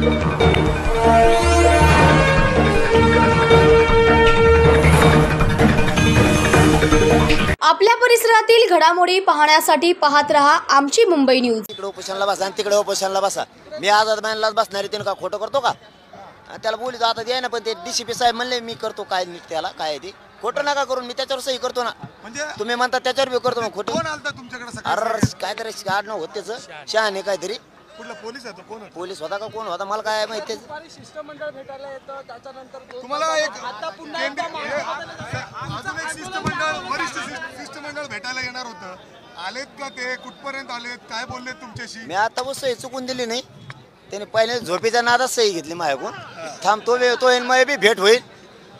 आपल्या परिसरातील घडामोडी पाहण्यासाठी पाहत रहा आमची मुंबई न्यूज। तिकडे उपोषणाला बसा आणि तिकडे उपोषणाला बसा। मी आझाद मैदानालाच बसणार आहे, का खोटं करतो का? त्याला बोलितो आता द्याय ना, पण ते डीसीपी साहेब म्हणले मी करतो काय नीट, त्याला काय ते खोटं नका करून, मी त्याच्यावर सही करतो ना। म्हणजे तुम्ही म्हणता त्याच्यावर बी करतो मग खोटं। कोण आलता तुमच्याकडे सकाळी? अरे काहीतरी काढणं होत त्याचं, शहाणे काहीतरी। कुठला पोलीस आहे तो? कोण आहे? पोलीस होता का कोण होता मला काय माहिती। शिष्टमंडळ भेटायला येतं, त्याच्यानंतर तुम्हाला एक अजून एक शिष्टमंडळ, वरिष्ठ शिष्टमंडळ भेटायला येणार होतं, आलेत का ते? कुठपर्यंत आलेत? काय बोलले तुमच्याशी? मी आता बस सही चुकून दिली नाही, त्याने पहिले झोपेच्या नादात सही घेतली माझ्याकडून। थांब तो येईल मग बी भेट होईल,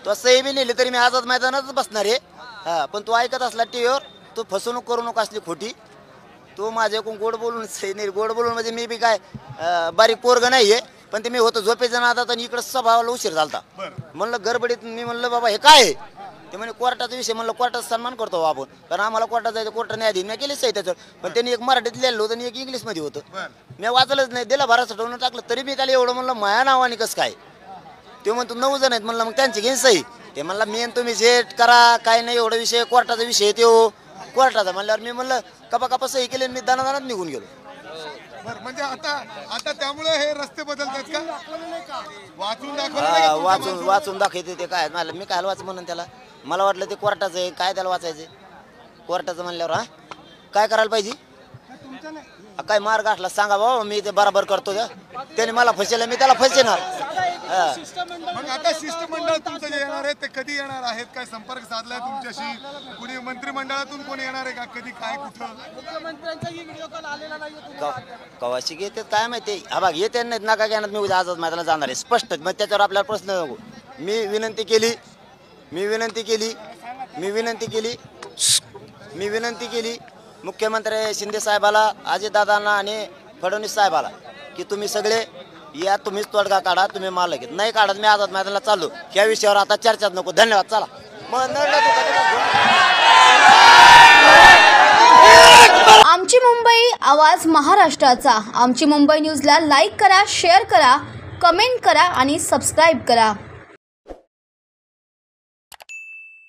तो सही बी नेली तरी मी आझाद मैदानातच बसणार आहे। हा पण तू ऐकत असला टीव्हीवर, तू फसवणूक करू नको असली खोटी। तो माझ्याकडून गोड बोलून सही नाही, गोड बोलून म्हणजे मी बी काय बारीक पोरग नाहीये, पण ते मी होतो झोपेच्या नादात आणि इकडे सभावाला उशीर झालता। म्हणलं गडबडीत मी म्हणलं बाबा हे काय आहे? ते म्हणे कोर्टाचा विषय। म्हणलं कोर्टाचा सन्मान करतो आपण, कारण आम्हाला कोर्टात जायचं, कोर्टाने आधी मी केलीच आहे त्याच्यावर, पण त्यांनी एक मराठीत लिहिलं होतं आणि एक इंग्लिशमध्ये होतं। मी वाचलंच नाही, दिला भरा सटवून टाकलं, तरी मी त्याला एवढं म्हणलं माया नावाने कसं काय? ते म्हणतो 9 जण आहेत। म्हणलं मग त्यांची घेईन सही। ते म्हणला मी तुम्ही सेट करा, काय नाही एवढा विषय, कोर्टाचा विषय तो कोर्टाचा। म्हणल्यावर मी म्हणलं कपा सही केली, मी दानादानात निघून गेलो। म्हणजे आता त्यामुळे हे रस्ते बदलतात का? वाचून दाखवलं? वाचून दाखवते ते काय मला, मी काय वाच म्हणून त्याला, मला वाटलं ते कोर्टाचं आहे, काय त्याला वाचायचं कोर्टाचं म्हणल्यावर। हा काय करायला पाहिजे? काय मार्ग असला सांगा बाबा, मी ते बराबर करतो। त्याने मला फसेल, मी त्याला फसणार। मग आता शिष्टमंडळ तुमचं जे येणार आहे ते कधी येणार आहेत? काय संपर्क साधलाय तुमच्याशी? कुणी मंत्रिमंडळातून कोणी येणार आहे का? कधी काय कुठं? मुख्यमंत्र्यांचाही व्हिडिओ कॉल आलेला नाही कवाशी येते काय माहिती। हा बघ येते नाहीत नका घेणार, मी उद्या आझाद मैदानाला जाणार आहे स्पष्ट। मग त्याच्यावर आपल्याला प्रश्न नको। मी विनंती केली मुख्यमंत्री शिंदे साहेबाला, अजितदादांना आणि फडणवीस साहेबाला की तुम्ही सगळे या, तुम्हीच तोडगा काढा, तुम्ही माल घेत नाही काढत, मी आझाद मैदानाला चाललो, या विषयावर आता चर्चाच नको। धन्यवाद। चला आमची मुंबई, आवाज महाराष्ट्राचा। आमची मुंबई न्यूजला लाईक करा, शेअर करा, कमेंट करा आणि सबस्क्राईब करा।